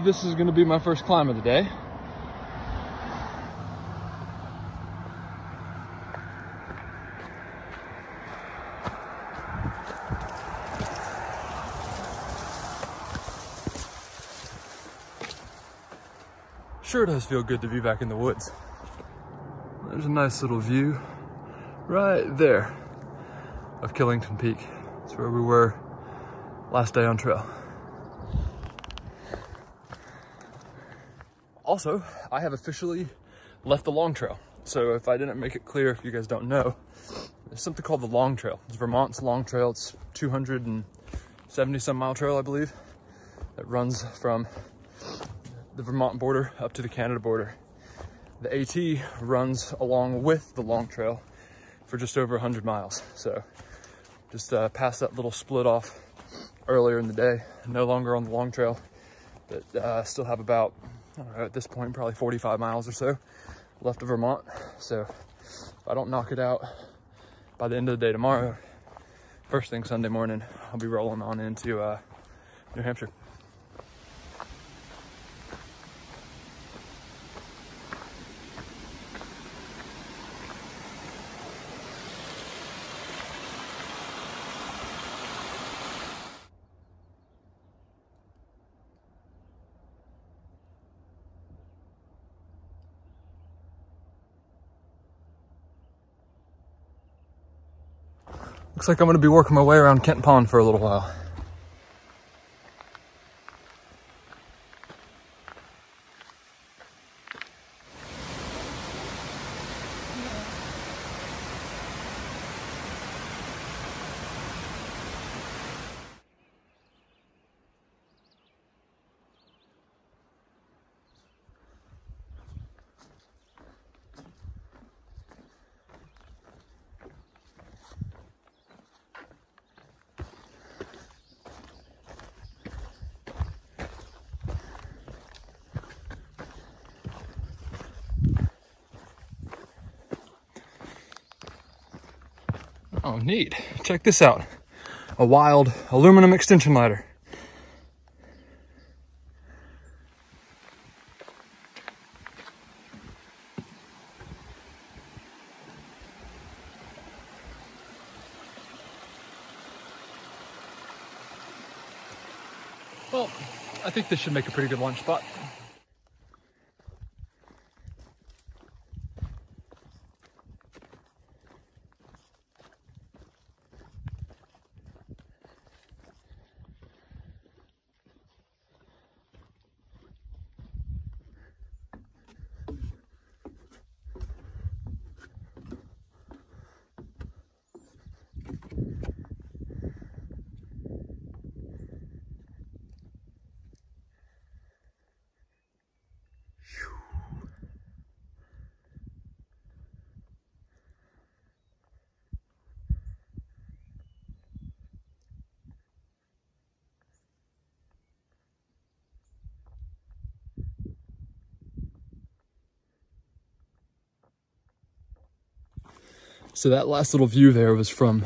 this is gonna be my first climb of the day. Sure does feel good to be back in the woods. There's a nice little view right there of Killington Peak. It's where we were last day on trail. Also, I have officially left the long trail. So if I didn't make it clear, if you guys don't know, there's something called the long trail. It's Vermont's long trail. It's 270 some mile trail, I believe, that runs from the Vermont border up to the Canada border. The AT runs along with the long trail for just over 100 miles. So just past that little split off earlier in the day, no longer on the long trail, but still have about, I don't know, at this point, probably 45 miles or so left of Vermont. So if I don't knock it out by the end of the day tomorrow, first thing Sunday morning, I'll be rolling on into New Hampshire. Looks like I'm gonna be working my way around Kent Pond for a little while. Oh, neat. Check this out. A wild aluminum extension ladder. Well, I think this should make a pretty good lunch spot. So that last little view there was from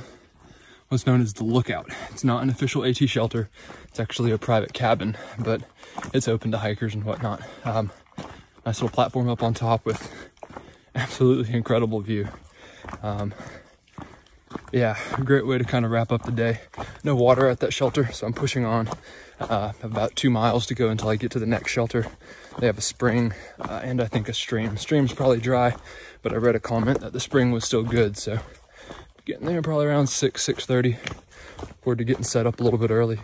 what's known as the Lookout. It's not an official AT shelter. It's actually a private cabin, but it's open to hikers and whatnot. Nice little platform up on top with absolutely incredible view. Yeah, a great way to kind of wrap up the day. No water at that shelter, so I'm pushing on about 2 miles to go until I get to the next shelter. They have a spring and I think a stream. Stream's probably dry, but I read a comment that the spring was still good, so getting there probably around 6:30. Forward to getting set up a little bit early.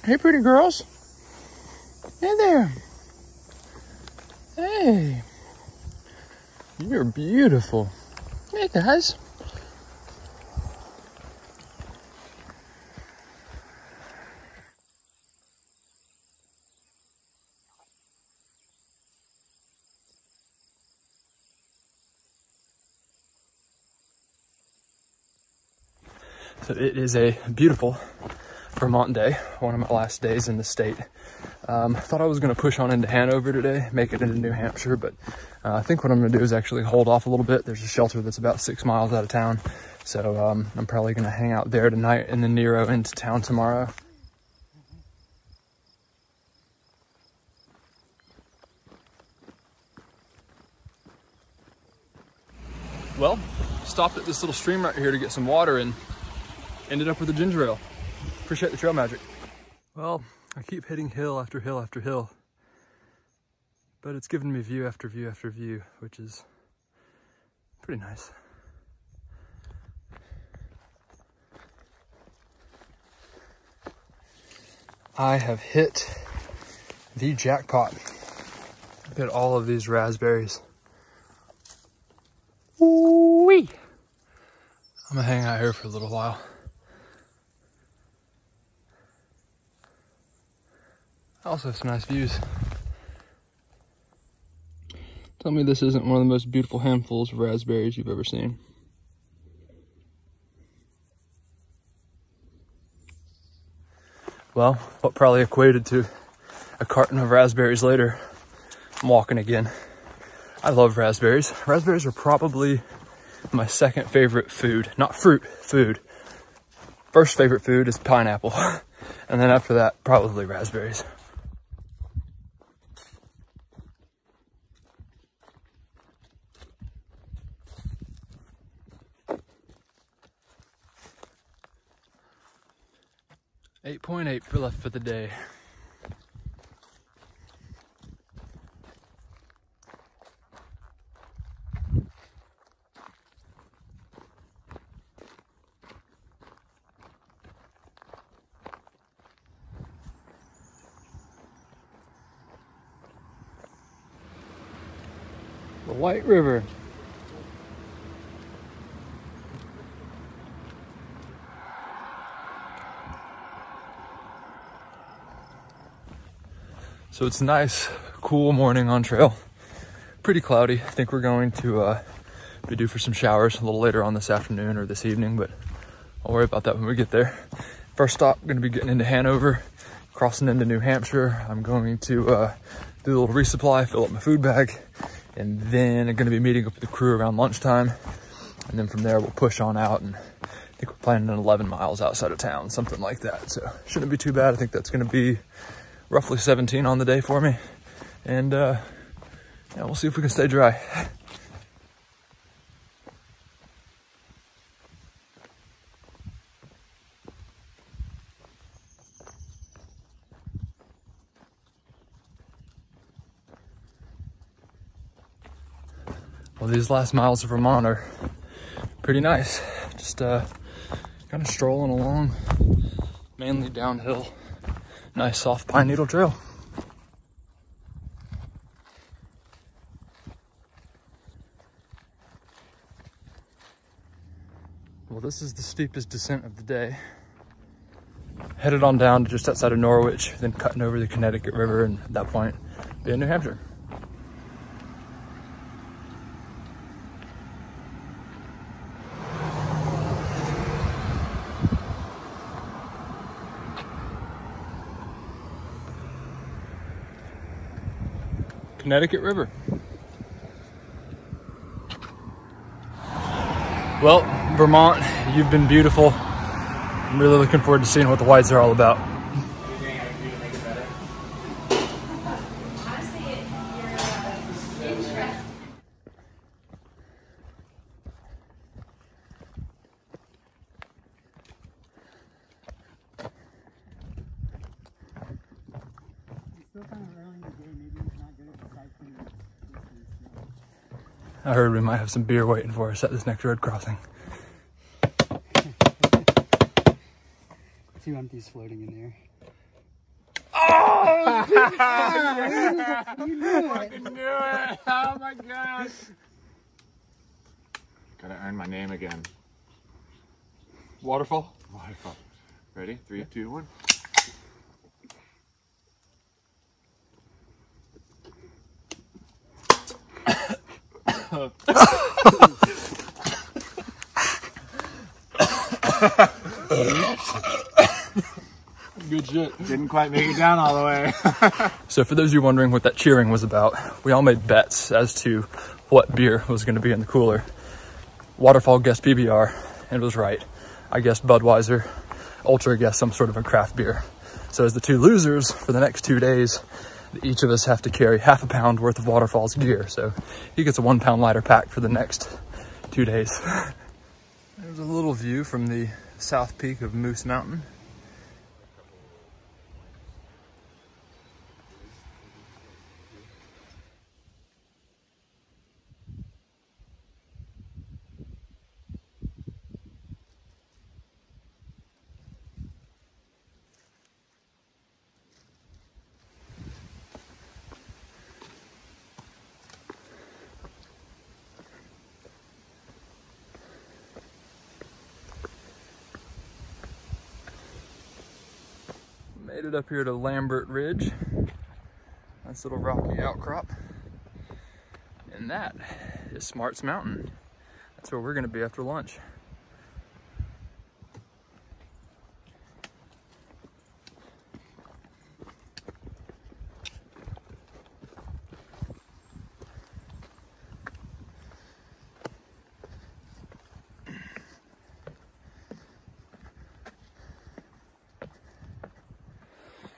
Hey, pretty girls. Hey there. Hey. You're beautiful. Hey, guys. So it is a beautiful Vermont day, one of my last days in the state. Thought I was going to push on into Hanover today, make it into New Hampshire, but I think what I'm going to do is actually hold off a little bit. There's a shelter that's about 6 miles out of town, so I'm probably going to hang out there tonight and then Nero into town tomorrow. Well, stopped at this little stream right here to get some water and ended up with a ginger ale. Appreciate the trail magic. Well, I keep hitting hill after hill after hill, but it's given me view after view after view, which is pretty nice. I have hit the jackpot. Look at all of these raspberries. Woo-wee! I'm gonna hang out here for a little while. Also some nice views. Tell me this isn't one of the most beautiful handfuls of raspberries you've ever seen. Well, what probably equated to a carton of raspberries later, I'm walking again. I love raspberries. Raspberries are probably my second favorite food. Not fruit, food. First favorite food is pineapple. And then after that, probably raspberries. .8 left for the day. The White River. So it's a nice, cool morning on trail. Pretty cloudy. I think we're going to be due for some showers a little later on this afternoon or this evening, but I'll worry about that when we get there. First stop, I'm gonna be getting into Hanover, crossing into New Hampshire. I'm going to do a little resupply, fill up my food bag, and then I'm gonna be meeting up with the crew around lunchtime. And then from there, we'll push on out, and I think we're planning on 11 miles outside of town, something like that. So shouldn't be too bad. I think that's gonna be roughly 17 on the day for me. And yeah, we'll see if we can stay dry. Well, these last miles of Vermont are pretty nice. Just kind of strolling along, mainly downhill. Nice soft pine needle trail. Well, this is the steepest descent of the day. Headed on down to just outside of Norwich, then cutting over the Connecticut River, and at that point, be in New Hampshire. Connecticut River. Well, Vermont, you've been beautiful. I'm really looking forward to seeing what the whites are all about. Anything I can do to make it better? Honestly, you're interesting. Still kind of early in the day, maybe it's not good at the cycling. I heard we might have some beer waiting for us at this next road crossing. 2 empties floating in there. Oh! You knew it! I knew it! Oh my gosh! Gotta earn my name again. Waterfall? Waterfall. Ready? 3, 2, 1. shit. Didn't quite make it down all the way. So for those of you wondering what that cheering was about, we all made bets as to what beer was going to be in the cooler. Waterfall guessed PBR and was right. I guessed Budweiser. Ultra guessed some sort of a craft beer. So as the two losers for the next 2 days, each of us have to carry half a pound worth of Waterfall's gear. So he gets a 1 pound lighter pack for the next 2 days. There's a little view from the south peak of Moose Mountain. Made it up here to Lambert Ridge. Nice little rocky outcrop. And that is Smarts Mountain. That's where we're gonna be after lunch.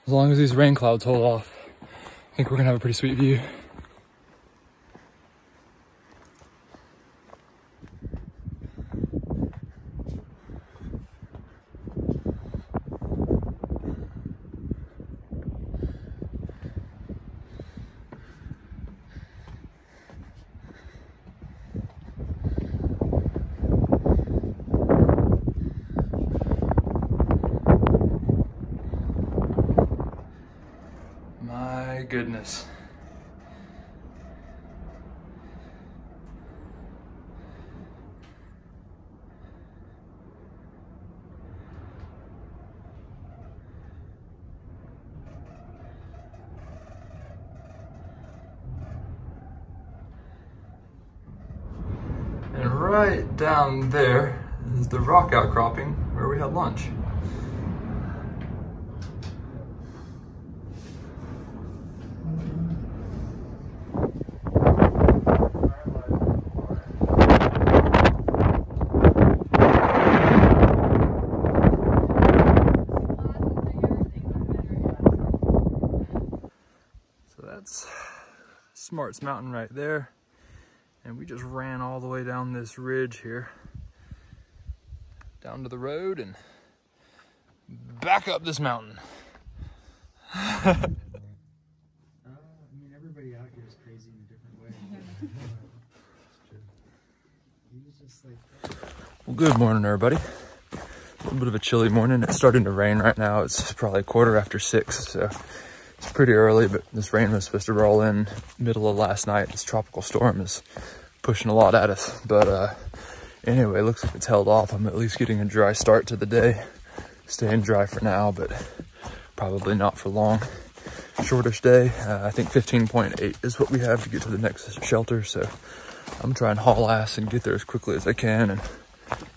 As long as these rain clouds hold off, I think we're gonna have a pretty sweet view. My goodness. And right down there is the rock outcropping where we had lunch. That's Smarts Mountain right there. And we just ran all the way down this ridge here, down to the road and back up this mountain. I mean, everybody out here is crazy in a different way. He was just like, Well, good morning, everybody. A little bit of a chilly morning. It's starting to rain right now. It's probably 6:15, so it's pretty early, but this rain was supposed to roll in middle of last night. This tropical storm is pushing a lot at us. But anyway, looks like it's held off. I'm at least getting a dry start to the day. Staying dry for now, but probably not for long. Shortish day. I think 15.8 is what we have to get to the next shelter. So I'm trying to haul ass and get there as quickly as I can and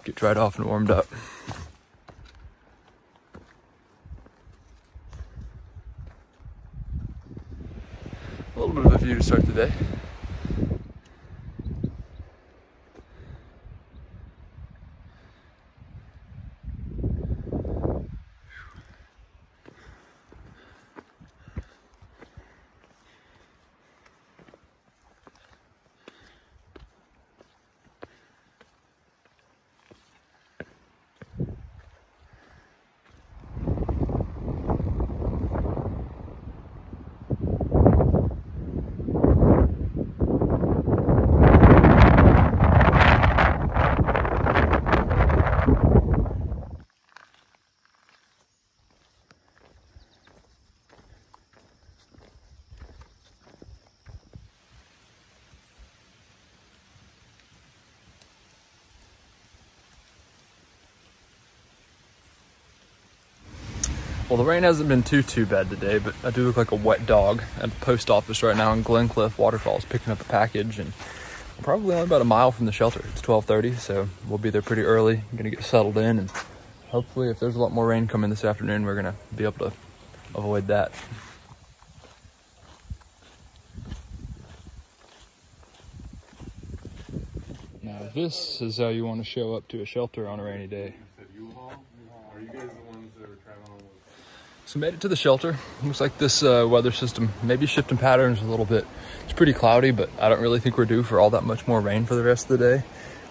get dried off and warmed up. A little bit of a view to start the day. Well, the rain hasn't been too bad today, but I do look like a wet dog at the post office right now in Glencliff Waterfalls picking up a package, and I'm probably only about a mile from the shelter. It's 12:30, so we'll be there pretty early. I'm gonna get settled in, and hopefully if there's a lot more rain coming this afternoon, we're gonna be able to avoid that. Now this is how you want to show up to a shelter on a rainy day. Are you guys the ones that are traveling with? So made it to the shelter. Looks like this weather system maybe shifting patterns a little bit. It's pretty cloudy, but I don't really think we're due for all that much more rain for the rest of the day.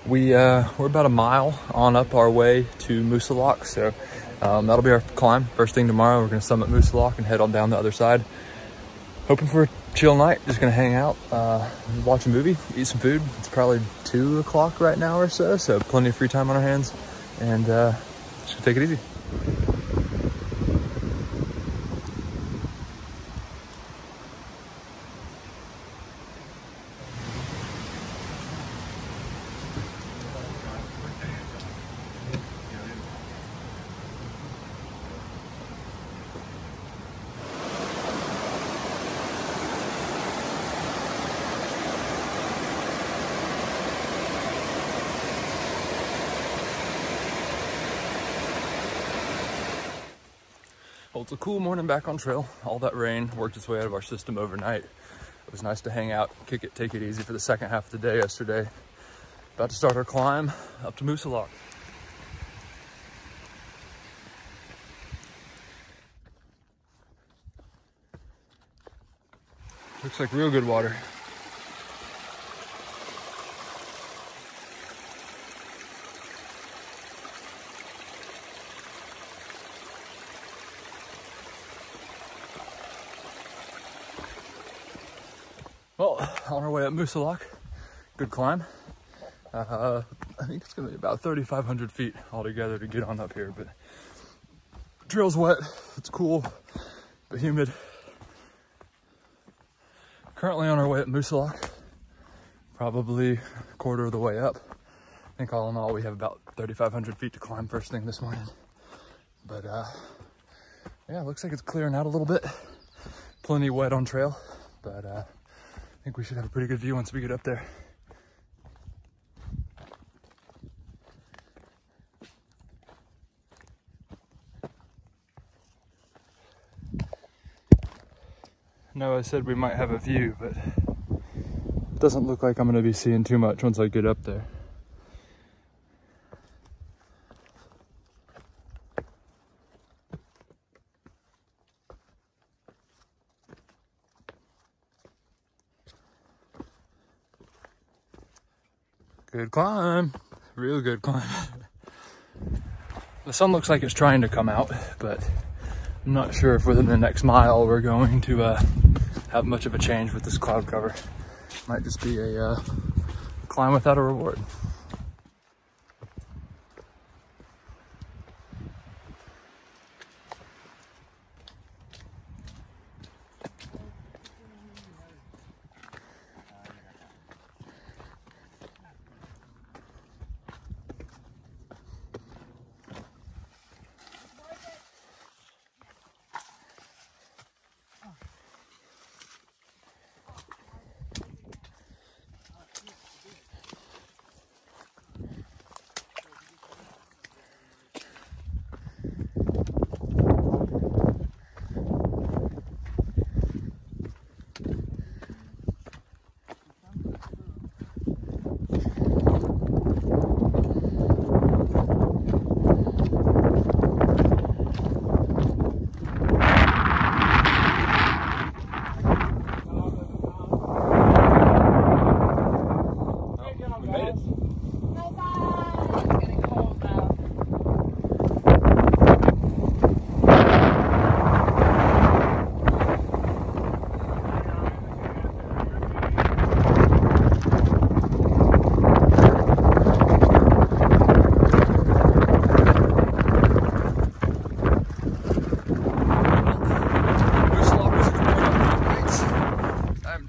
We're about a mile on up our way to Moosilauke, so that'll be our climb. First thing tomorrow, we're gonna summit Moosilauke and head on down the other side. Hoping for a chill night, just gonna hang out, watch a movie, eat some food. It's probably 2 o'clock right now or so, so plenty of free time on our hands, and just gonna take it easy. Well, it's a cool morning back on trail. All that rain worked its way out of our system overnight. It was nice to hang out, kick it, take it easy for the second half of the day yesterday. About to start our climb up to Moosilauke. Looks like real good water. Well, on our way up Moosilauke, good climb. I think it's gonna be about 3,500 feet altogether to get on up here, but trail's wet, it's cool, but humid. Currently on our way up Moosilauke, probably a quarter of the way up. I think all in all, we have about 3,500 feet to climb first thing this morning. But yeah, looks like it's clearing out a little bit. Plenty wet on trail, but I think we should have a pretty good view once we get up there. No, I said we might have a view, but it doesn't look like I'm going to be seeing too much once I get up there. Good climb, real good climb. The sun looks like it's trying to come out, but I'm not sure if within the next mile we're going to have much of a change with this cloud cover. Might just be a climb without a reward.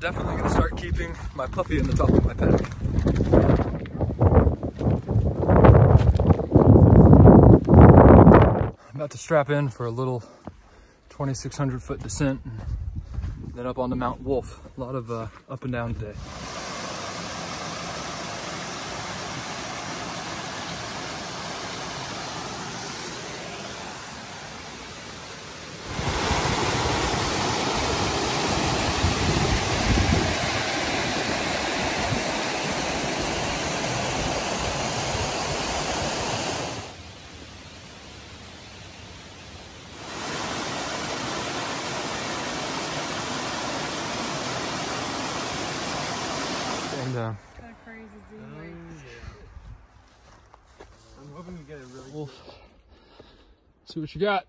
Definitely gonna start keeping my puppy in the top of my pack. I'm about to strap in for a little 2,600 foot descent and then up onto Mount Wolf. A lot of up and down today. range was being like. I'm hoping we get a really We'll see what you got.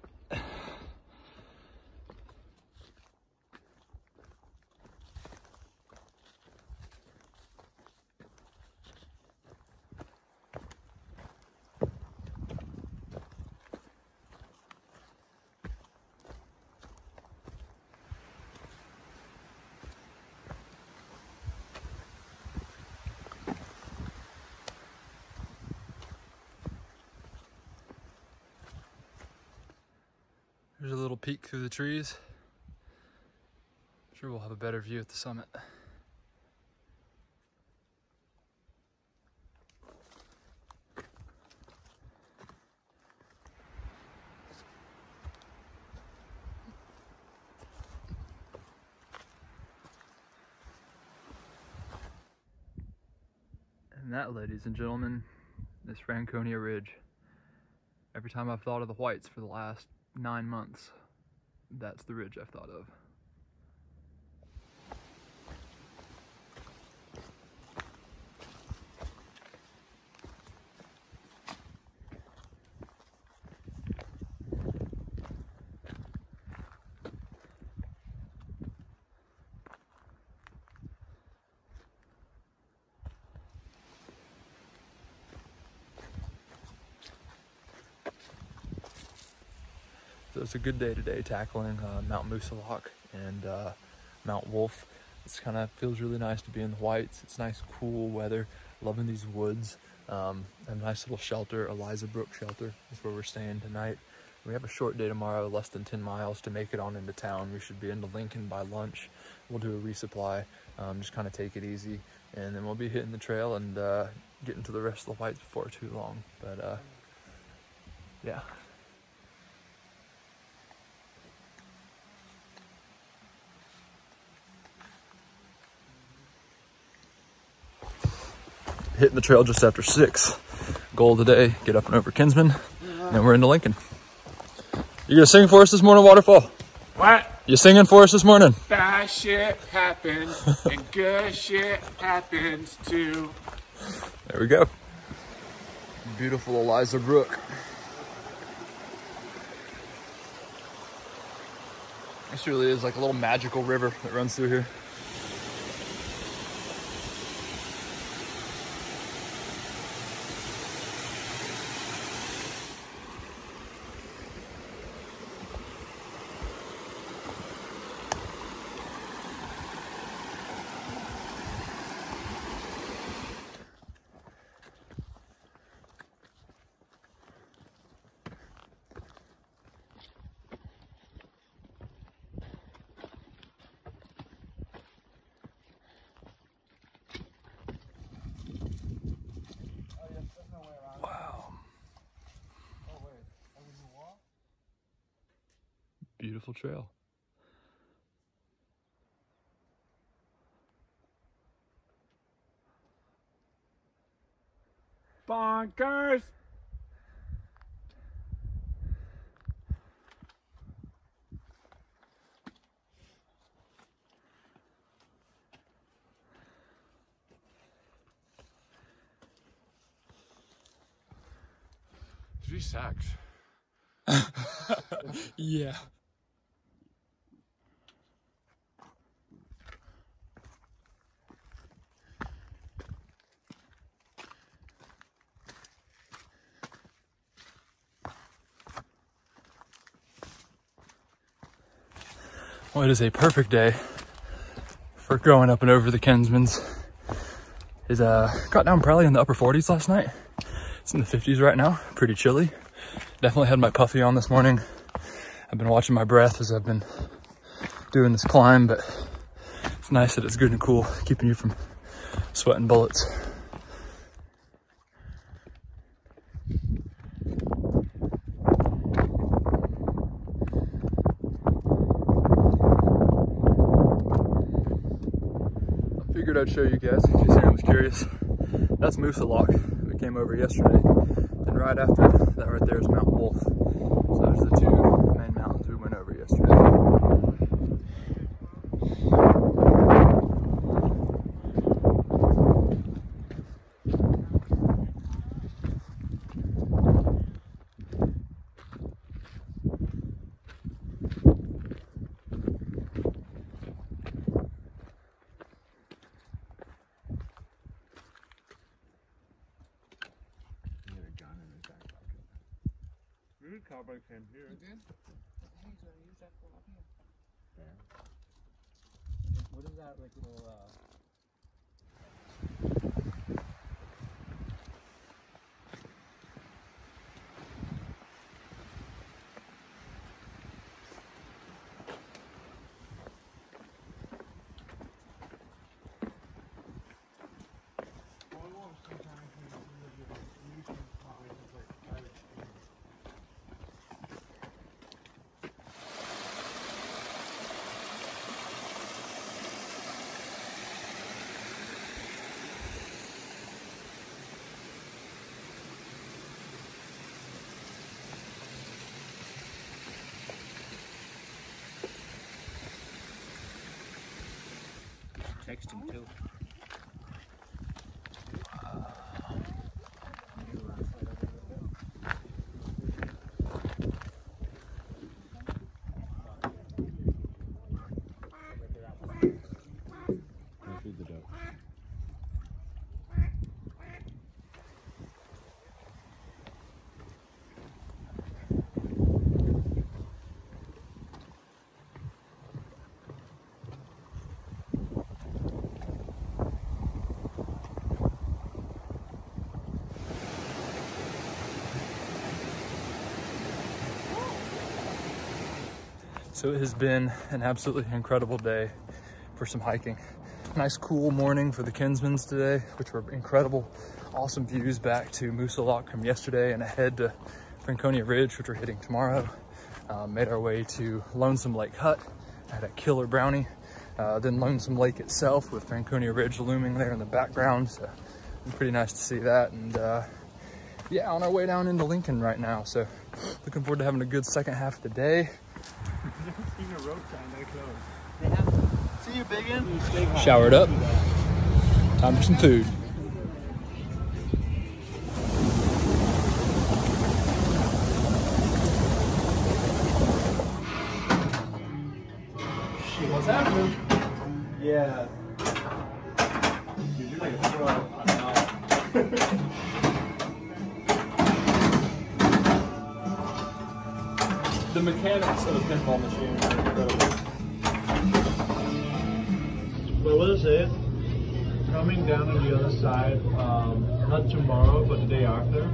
There's a little peek through the trees. I'm sure we'll have a better view at the summit. And that, ladies and gentlemen, is Franconia Ridge. Every time I've thought of the Whites for the last 9 months, that's the ridge I've thought of. So it's a good day today tackling Mount Moosilauke and Mount Wolf. It's kind of feels really nice to be in the Whites. It's nice, cool weather. Loving these woods. A nice little shelter, Eliza Brook shelter is where we're staying tonight. We have a short day tomorrow, less than 10 miles to make it on into town. We should be into Lincoln by lunch. We'll do a resupply, just kind of take it easy. And then we'll be hitting the trail and getting to the rest of the Whites before too long. But yeah. Hitting the trail just after 6. Goal today, get up and over Kinsman, and then we're into Lincoln. You gonna sing for us this morning, Waterfall? What? You singing for us this morning? Bad shit happens and good shit happens too. There we go. Beautiful Eliza Brook. This really is like a little magical river that runs through here. Beautiful trail. Bonkers! Three sacks. Yeah. Well, it is a perfect day for going up and over the Kinsmans. It got down probably in the upper 40s last night. It's in the 50s right now, pretty chilly. Definitely had my puffy on this morning. I've been watching my breath as I've been doing this climb, but it's nice that it's good and cool, keeping you from sweating bullets. Figured I'd show you guys in case anyone was curious. That's Moosilauke. We came over yesterday. And right after that right there is Mount Wolf. So those are the two main mountains we went over yesterday. heard cowboy came here. You did? Hey, so use that for up here. What is that, like, little, text him too. Feed the duck. So it has been an absolutely incredible day for some hiking. Nice cool morning for the Kinsmans today, which were incredible. Awesome views back to Moosalok from yesterday and ahead to Franconia Ridge, which we're hitting tomorrow. Made our way to Lonesome Lake Hut, had a killer brownie. Then Lonesome Lake itself with Franconia Ridge looming there in the background. So pretty nice to see that. And yeah, on our way down into Lincoln right now. So looking forward to having a good second half of the day. Seen a road sign, they closed. see you, Biggin? Showered up. Time for some food. What's happening? Yeah. Dude, you're like a pro. I'm not. The mechanics of a pinball machine are incredible. But I will say, coming down on the other side, not tomorrow, but the day after,